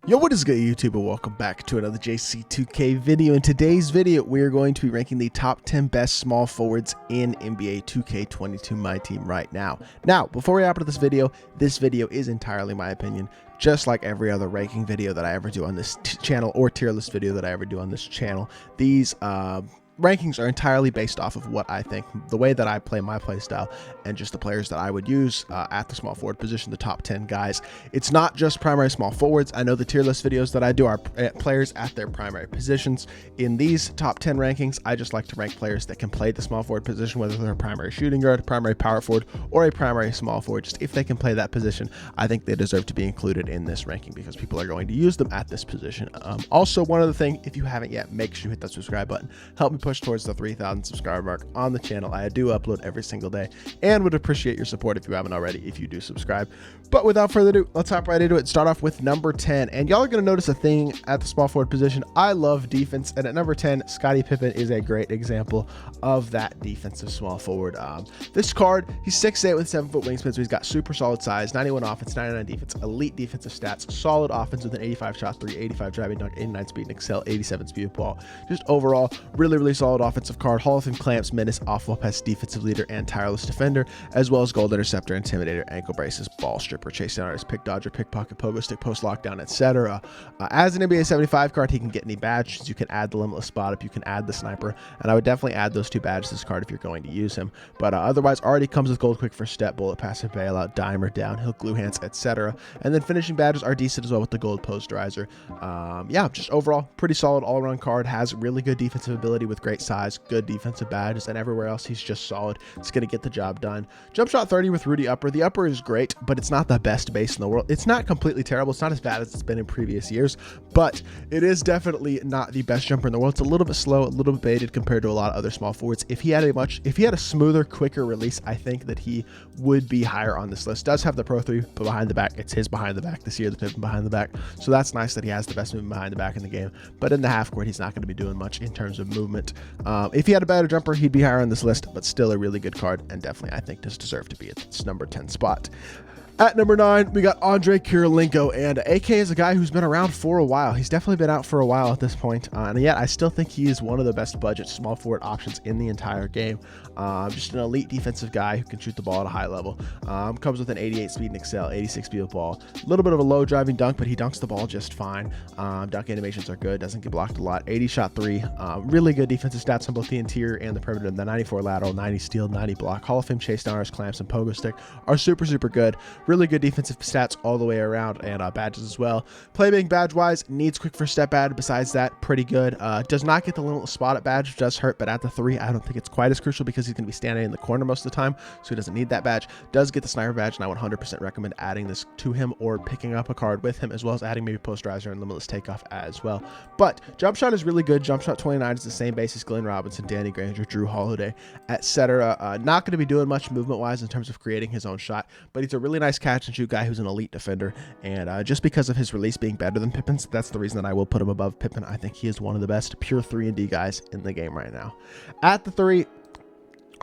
Yo, what is good, YouTube, and welcome back to another JC2K video. In today's video, we are going to be ranking the top 10 best small forwards in NBA 2K22 MyTEAM right now. Now, before we hop into this video is entirely my opinion, just like every other ranking video that I ever do on this channel or tier list video that I ever do on this channel. These rankings are entirely based off of what I think, the way that I play my play style, and just the players that I would use at the small forward position, the top 10 guys. It's not just primary small forwards. I know the tier list videos that I do are players at their primary positions. In these top 10 rankings, I just like to rank players that can play the small forward position, whether they're a primary shooting guard, primary power forward, or a primary small forward. Just if they can play that position, I think they deserve to be included in this ranking because people are going to use them at this position. Also, one other thing, if you haven't yet, make sure you hit that subscribe button. Help me push towards the 3,000 subscriber mark on the channel. I do upload every single day and would appreciate your support if you haven't already, if you do subscribe. But without further ado, let's hop right into it. Start off with number 10, and y'all are going to notice a thing at the small forward position. I love defense, and at number 10, Scotty Pippen is a great example of that defensive small forward. This card, he's 6'8" with 7-foot wingspan, so he's got super solid size, 91 offense, 99 defense, elite defensive stats, solid offense with an 85 shot 3, 85 driving dunk, 89 speed and excel, 87 speed of ball. Just overall, really solid offensive card. Hall of Fame clamps, menace, off-ball pass, defensive leader, and tireless defender, as well as gold interceptor, intimidator, ankle braces, ball stripper, chase down artist, pick dodger, pickpocket, pogo stick, post lockdown, etc. As an NBA 75 card, he can get any badges. You can add the limitless spot up, you can add the sniper, and I would definitely add those two badges to this card if you're going to use him. But otherwise, already comes with gold quick first step, bullet passive bailout, dimer, downhill, glue hands, etc. And then finishing badges are decent as well with the gold posterizer. Yeah, just overall pretty solid all-around card. Has really good defensive ability with great size, good defensive badges, and everywhere else he's just solid. It's going to get the job done. Jump shot 30 with Rudy upper. The upper is great, but it's not the best base in the world. It's not completely terrible. It's not as bad as it's been in previous years, but it is definitely not the best jumper in the world. It's a little bit slow, a little bit baited compared to a lot of other small forwards. If he had a smoother, quicker release, I think that he would be higher on this list. Does have the Pro 3 but behind the back. It's his behind the back this year, the Pippen behind the back. So that's nice that he has the best movement behind the back in the game. But in the half court, he's not going to be doing much in terms of movement. If he had a better jumper, he'd be higher on this list, but still a really good card, and definitely I think does deserve to be at its number 10 spot. At number 9, we got Kurolinko, and AK is a guy who's been around for a while. He's definitely been out for a while at this point, and yet I still think he is one of the best budget small forward options in the entire game. Just an elite defensive guy who can shoot the ball at a high level. Comes with an 88 speed and excel, 86 speed of ball. A little bit of a low driving dunk, but he dunks the ball just fine. Dunk animations are good, doesn't get blocked a lot. 80 shot 3, really good defensive stats on both the interior and the perimeter. The 94 lateral, 90 steal, 90 block. Hall of Fame chase downers, clamps, and pogo stick are super good. Really good defensive stats all the way around, and badges as well. Playmaking badge wise, needs quick first step badge. Besides that, pretty good. Does not get the limitless spot at badge, which does hurt, but at the 3, I don't think it's quite as crucial because he's going to be standing in the corner most of the time, so he doesn't need that badge. Does get the sniper badge, and I would 100% recommend adding this to him or picking up a card with him, as well as adding maybe posterizer and limitless takeoff as well. But jump shot is really good. Jump shot 29 is the same base as Glenn Robinson, Danny Granger, Drew Holiday, etc. Not going to be doing much movement wise in terms of creating his own shot, but he's a really nice catch and shoot guy who's an elite defender, and just because of his release being better than Pippen's, that's the reason that I will put him above Pippen. I think he is one of the best pure 3-and-D guys in the game right now. At the 3,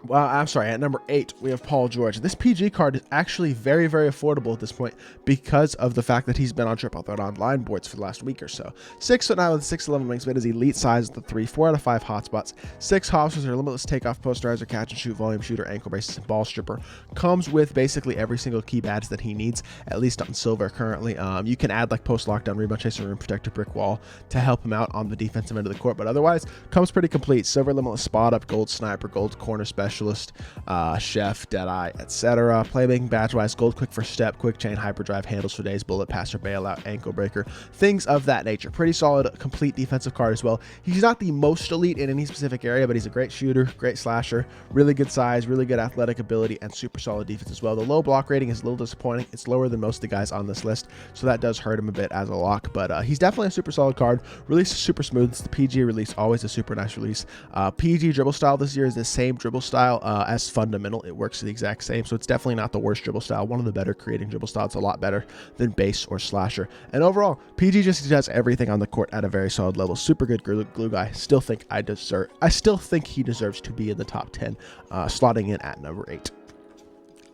well, I'm sorry, at number 8, we have Paul George. This PG card is actually very affordable at this point because of the fact that he's been on Triple Threat Online boards for the last week or so. 6'9" with 6'11" wingspan is elite size at the 3, 4 out of 5 hotspots, 6 hops are limitless takeoff, posterizer, catch and shoot, volume shooter, ankle braces, and ball stripper. Comes with basically every single key badge that he needs, at least on silver currently. You can add like post lockdown, rebound chaser, rim protector, brick wall to help him out on the defensive end of the court, but otherwise comes pretty complete. Silver limitless spot up, gold sniper, gold corner specialist, chef, deadeye, etc. Playmaking badge wise, gold quick first step, quick chain, hyperdrive, handles for days, bullet passer, bailout, ankle breaker, things of that nature. Pretty solid, complete defensive card as well. He's not the most elite in any specific area, but he's a great shooter, great slasher, really good size, really good athletic ability, and super solid defense as well. The low block rating is a little disappointing. It's lower than most of the guys on this list, so that does hurt him a bit as a lock, but he's definitely a super solid card. Release is super smooth. It's the PG release, always a super nice release. PG dribble style this year is the same dribble style as fundamental. It works the exact same, so it's definitely not the worst dribble style. One of the better creating dribble styles. A lot better than base or slasher. And overall, PG just does everything on the court at a very solid level. Super good glue guy. Still think he deserves to be in the top 10, slotting in at number 8.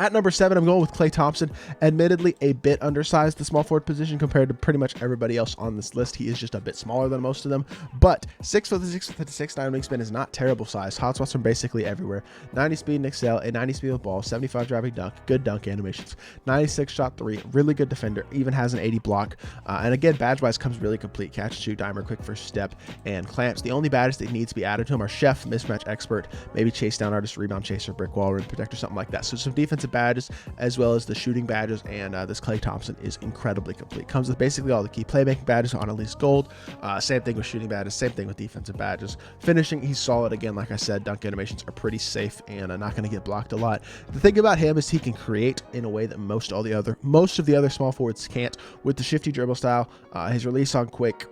At number 7, I'm going with Klay Thompson. Admittedly, a bit undersized the small forward position compared to pretty much everybody else on this list. He is just a bit smaller than most of them, but 6'6" with a 6'9" wingspan is not terrible size. Hotspots from basically everywhere. 90 speed and excel, a 90 speed with ball, 75 driving dunk, good dunk animations, 96 shot 3, really good defender, even has an 80 block. And again, badge-wise comes really complete. Catch, shoot, dimer, quick first step, and clamps. The only badges that need to be added to him are chef, mismatch expert, maybe chase down artist, rebound chaser, brick wall, rim protector, something like that. So some defensive badges as well as the shooting badges, and this Klay Thompson is incredibly complete. Comes with basically all the key playmaking badges on at least gold. Same thing with shooting badges, same thing with defensive badges. Finishing, he's solid. Again, like I said, dunk animations are pretty safe and not going to get blocked a lot. The thing about him is he can create in a way that most of the other small forwards can't, with the shifty dribble style, his release on quick,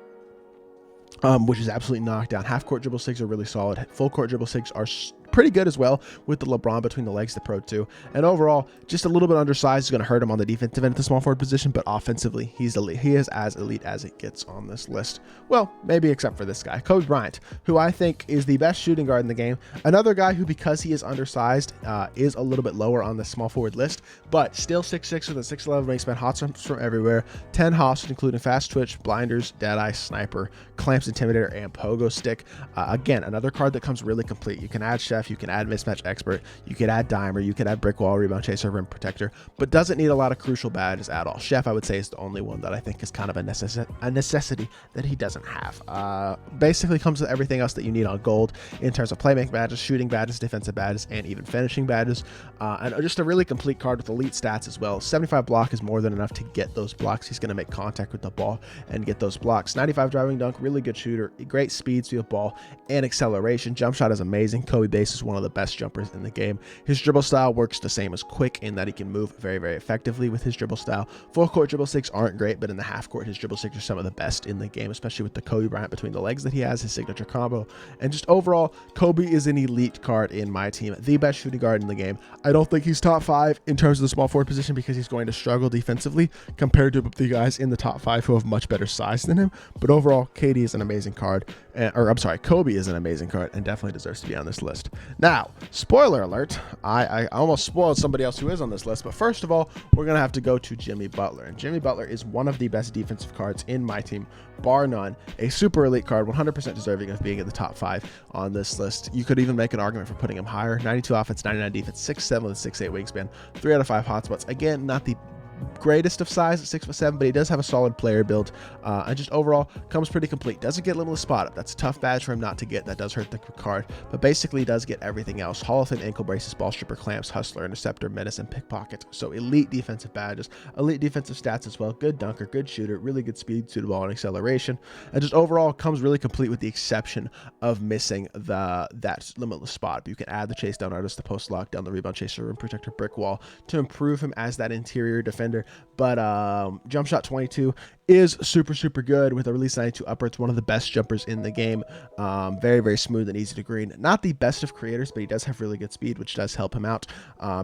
which is absolutely knocked down. Half court dribble sigs are really solid. Full court dribble sigs are pretty good as well, with the LeBron between the legs, the Pro 2. And overall, just a little bit undersized is going to hurt him on the defensive end at the small forward position, but offensively, he's elite. He is as elite as it gets on this list. Well, maybe except for this guy, Kobe Bryant, who I think is the best shooting guard in the game. Another guy who, because he is undersized, is a little bit lower on the small forward list, but still 6'6" with a 6'11" wingspan, hots from everywhere, 10 hops, including fast twitch, blinders, deadeye, sniper, clamps, intimidator, and pogo stick. Again, another card that comes really complete. You can add chef, you can add mismatch expert, you could add dimer, you could add brick wall, rebound chaser, rim protector, but doesn't need a lot of crucial badges at all. Chef, I would say, is the only one that I think is kind of a necessity that he doesn't have. Basically comes with everything else that you need on gold in terms of playmaking badges, shooting badges, defensive badges, and even finishing badges. And just a really complete card with elite stats as well. 75 block is more than enough to get those blocks. He's going to make contact with the ball and get those blocks. 95 driving dunk, really good shooter, great speed, speed of ball, and acceleration. Jump shot is amazing. Kobe Base is one of the best jumpers in the game. His dribble style works the same as quick in that he can move very, very effectively with his dribble style. Full court dribble sticks aren't great, but in the half court, his dribble sticks are some of the best in the game, especially with the Kobe Bryant between the legs that he has, his signature combo. And just overall, Kobe is an elite card in my team, the best shooting guard in the game. I don't think he's top 5 in terms of the small forward position because he's going to struggle defensively compared to the guys in the top 5 who have much better size than him. But overall, KD is an amazing card, Kobe is an amazing card and definitely deserves to be on this list. Now, spoiler alert, I almost spoiled somebody else who is on this list, but first of all, we're going to have to go to Jimmy Butler. And Jimmy Butler is one of the best defensive cards in my team, bar none. A super elite card, 100% deserving of being in the top 5 on this list. You could even make an argument for putting him higher. 92 offense, 99 defense, 6'7" with a 6'8" wingspan, 3 out of 5 hotspots. Again, not the greatest of size at 6'7", but he does have a solid player build, and just overall comes pretty complete. Doesn't get limitless spot up. That's a tough badge for him not to get. That does hurt the card, but basically does get everything else. Hall of Fame ankle braces, ball stripper, clamps, hustler, interceptor, menace, and pickpocket. So elite defensive badges, elite defensive stats as well. Good dunker, good shooter, really good speed to the ball and acceleration, and just overall comes really complete with the exception of missing that limitless spot. But you can add the chase down artist, the post lockdown, the rebound chaser, rim protector, brick wall to improve him as that interior defender. But jump shot 22 is super, super good with a release 92 upwards, one of the best jumpers in the game. Very, very smooth and easy to green. Not the best of creators, but he does have really good speed, which does help him out.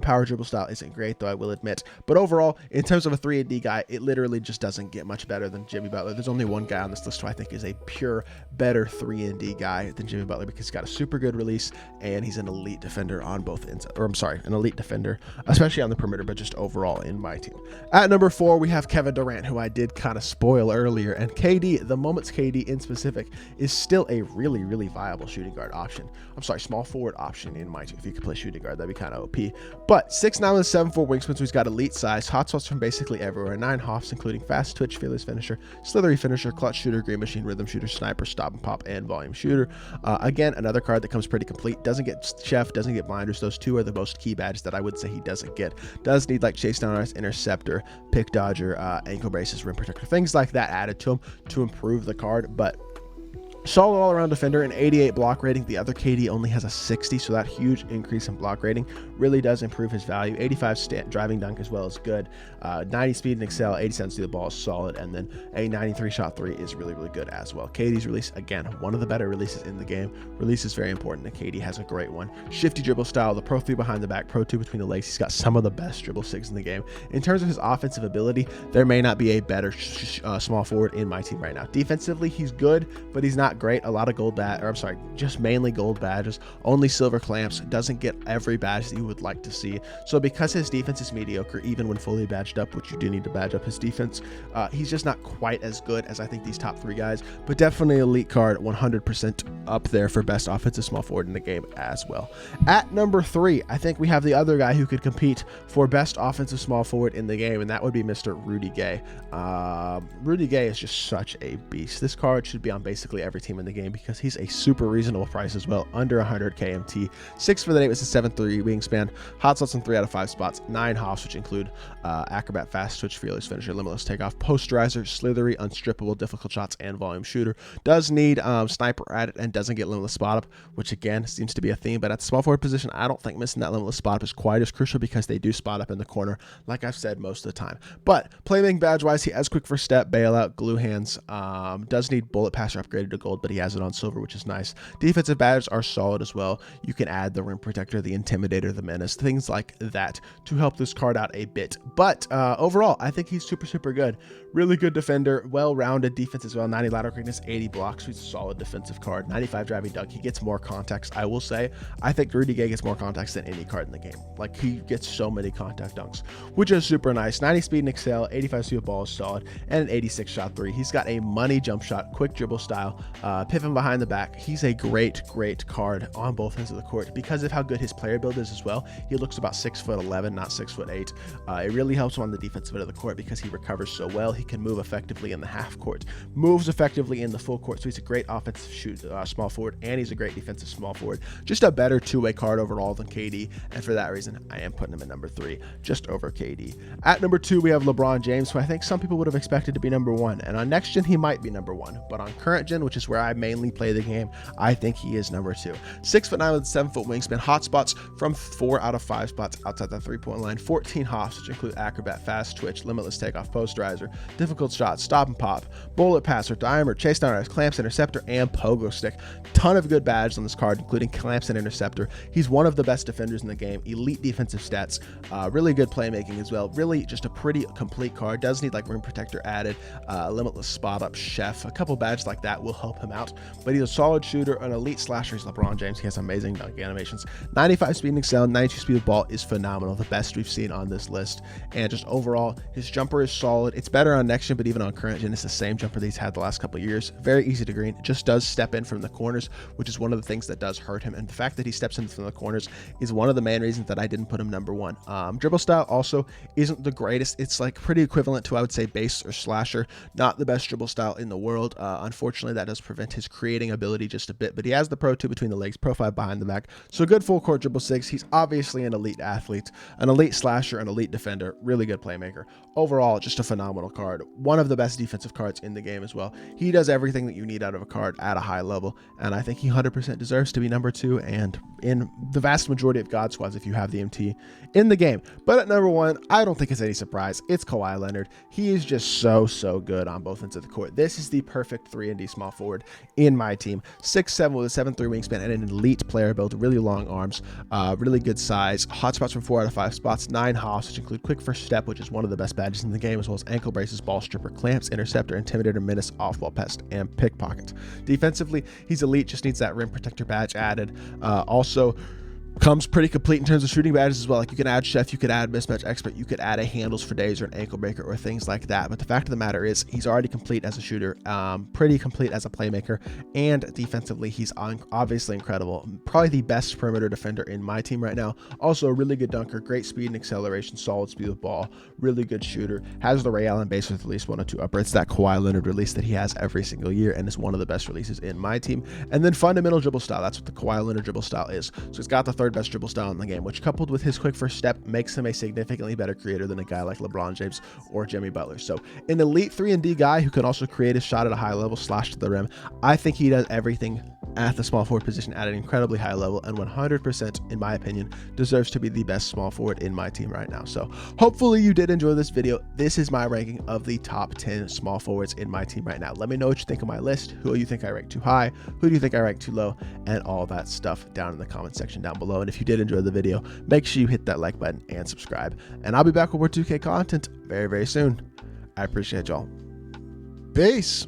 Power dribble style isn't great, though, I will admit. But overall, in terms of a 3-and-D guy, it literally just doesn't get much better than Jimmy Butler. There's only one guy on this list who I think is a pure, better 3-and-D guy than Jimmy Butler because he's got a super good release and he's an elite defender on both ends. Or I'm sorry, an elite defender, especially on the perimeter, but just overall in my team. At number 4, we have Kevin Durant, who I did kind of spoil earlier. And KD, the Moments KD in specific, is still a really, really viable shooting guard option. I'm sorry, small forward option in my team. If you could play shooting guard, that'd be kind of OP. But 6'9" with 7'4" wingspan, so he's got elite size, hotspots from basically everywhere, 9 hops, including fast twitch, fearless finisher, slithery finisher, clutch shooter, green machine, rhythm shooter, sniper, stop and pop, and volume shooter. Again, another card that comes pretty complete. Doesn't get chef, doesn't get blinders. Those two are the most key badges that I would say he doesn't get. Does need like chase down artist, interceptor, pick dodger, ankle braces, rim protector, things like that added to him to improve the card. But solid all-around defender, an 88 block rating. The other KD only has a 60, so that huge increase in block rating really does improve his value. 85 driving dunk as well is good. 90 speed and excel, 80 cents to the ball is solid, and then a 93 shot 3 is really, really good as well. KD's release, again, one of the better releases in the game. Release is very important, and KD has a great one. Shifty dribble style, the Pro 3 behind the back, Pro 2 between the legs. He's got some of the best dribble sigs in the game. In terms of his offensive ability, there may not be a better small forward in my team right now. Defensively, he's good, but he's not not great. A lot of gold just mainly gold badges, only silver clamps, doesn't get every badge that you would like to see. So because his defense is mediocre, even when fully badged up, which you do need to badge up his defense, he's just not quite as good as I think these top 3 guys, but definitely elite card, 100% up there for best offensive small forward in the game as well. At number 3, I think we have the other guy who could compete for best offensive small forward in the game, and that would be Mr. Rudy Gay. Rudy Gay is just such a beast. This card should be on basically every team in the game because he's a super reasonable price as well, under 100 KMT, 6 for the 8 with a 7'3" wingspan, hot slots in 3 out of 5 spots, 9 hops, which include acrobat, fast twitch, fearless finisher, limitless takeoff, posterizer, slithery, unstrippable, difficult shots, and volume shooter. Does need sniper at it and doesn't get limitless spot up, which again seems to be a theme, but at the small forward position, I don't think missing that limitless spot up is quite as crucial because they do spot up in the corner, like I've said most of the time. But playmaking badge wise, he has quick first step, bailout, glue hands, does need bullet passer upgraded to gold, but he has it on silver, which is nice. Defensive badges are solid as well. You can add the rim protector, the intimidator, the menace, things like that to help this card out a bit. But overall, I think he's super good. Really good defender, well-rounded defense as well. 90 lateral quickness, 80 blocks. He's a solid defensive card. 95 driving dunk. He gets more context. I will say, I think Rudy Gay gets more context than any card in the game. Like, he gets so many contact dunks, which is super nice. 90 speed and excel, 85 speed ball is solid, and an 86 shot 3. He's got a money jump shot, quick dribble style, Pippen behind the back. He's a great card on both ends of the court because of how good his player build is as well. He looks about 6'11", not 6'8". It really helps him on the defensive end of the court because he recovers so well. He can move effectively in the half court, moves effectively in the full court. So he's a great offensive small forward, and he's a great defensive small forward. Just a better two-way card overall than KD, and for that reason, I am putting him at number 3, just over KD. At number 2, we have LeBron James, who I think some people would have expected to be number 1, and on next gen, he might be number 1, but on current gen, which is where I mainly play the game, I think he is number 2. 6'9" with a 7-foot wingspan, hot spots from 4 out of 5 spots outside the 3-point line, 14 hops, which include acrobat, fast twitch, limitless takeoff, posterizer, difficult shots, stop and pop, bullet passer, dimer, chase down, clamps, interceptor, and pogo stick. Ton of good badges on this card, including clamps and interceptor. He's one of the best defenders in the game, elite defensive stats, really good playmaking as well. Really just a pretty complete card. Does need like rim protector added, limitless spot up, chef, a couple badges like that will help him out, but he's a solid shooter, an elite slasher. He's LeBron James. He has amazing dunk animations. 95 speed and excel, 92 speed of ball is phenomenal, the best we've seen on this list. And just overall, his jumper is solid. It's better on next gen, but even on current gen, it's the same jumper that he's had the last couple of years. Very easy to green. Just does step in from the corners, which is one of the things that does hurt him. And the fact that he steps in from the corners is one of the main reasons that I didn't put him number 1. Dribble style also isn't the greatest. It's like pretty equivalent to, I would say, base or slasher. Not the best dribble style in the world. Unfortunately, that does prevent his creating ability just a bit, but he has the Pro 2 between the legs, Pro 5 behind the back. So good full court dribble 6. He's obviously an elite athlete, an elite slasher, an elite defender, really good playmaker. Overall, just a phenomenal card. One of the best defensive cards in the game as well. He does everything that you need out of a card at a high level, and I think he 100% deserves to be number 2 and in the vast majority of God squads if you have the MT in the game. But at number 1, I don't think it's any surprise. It's Kawhi Leonard. He is just so good on both ends of the court. This is the perfect 3-and-D small forward in my team. 6'7" with a 7'3" wingspan and an elite player build, really long arms, really good size, hot spots from 4 out of 5 spots, 9 hops, which include quick first step, which is one of the best badges in the game, as well as ankle braces, ball stripper, clamps, interceptor, intimidator, menace, off-ball pest, and pickpocket. Defensively, he's elite, just needs that rim protector badge added. Also comes pretty complete in terms of shooting badges as well. Like, you can add chef, you could add mismatch expert, you could add a handles for days or an ankle breaker or things like that. But the fact of the matter is he's already complete as a shooter, pretty complete as a playmaker, and defensively he's obviously incredible. Probably the best perimeter defender in my team right now. Also a really good dunker, great speed and acceleration, solid speed of ball, really good shooter, has the Ray Allen base with at least 1 or 2 upper. It's that Kawhi Leonard release that he has every single year and is one of the best releases in my team. And then fundamental dribble style, that's what the Kawhi Leonard dribble style is. So he's got the 3rd best dribble style in the game, which coupled with his quick first step makes him a significantly better creator than a guy like LeBron James or Jimmy Butler. So an elite 3-and-D guy who can also create a shot at a high level, slash to the rim. I think he does everything at the small forward position at an incredibly high level, and 100%, in my opinion, deserves to be the best small forward in my team right now. So hopefully you did enjoy this video. This is my ranking of the top 10 small forwards in my team right now. Let me know what you think of my list. Who do you think I rank too high? Who do you think I rank too low? And all that stuff down in the comment section down below. And if you did enjoy the video, make sure you hit that like button and subscribe. And I'll be back with more 2K content very soon. I appreciate y'all. Peace.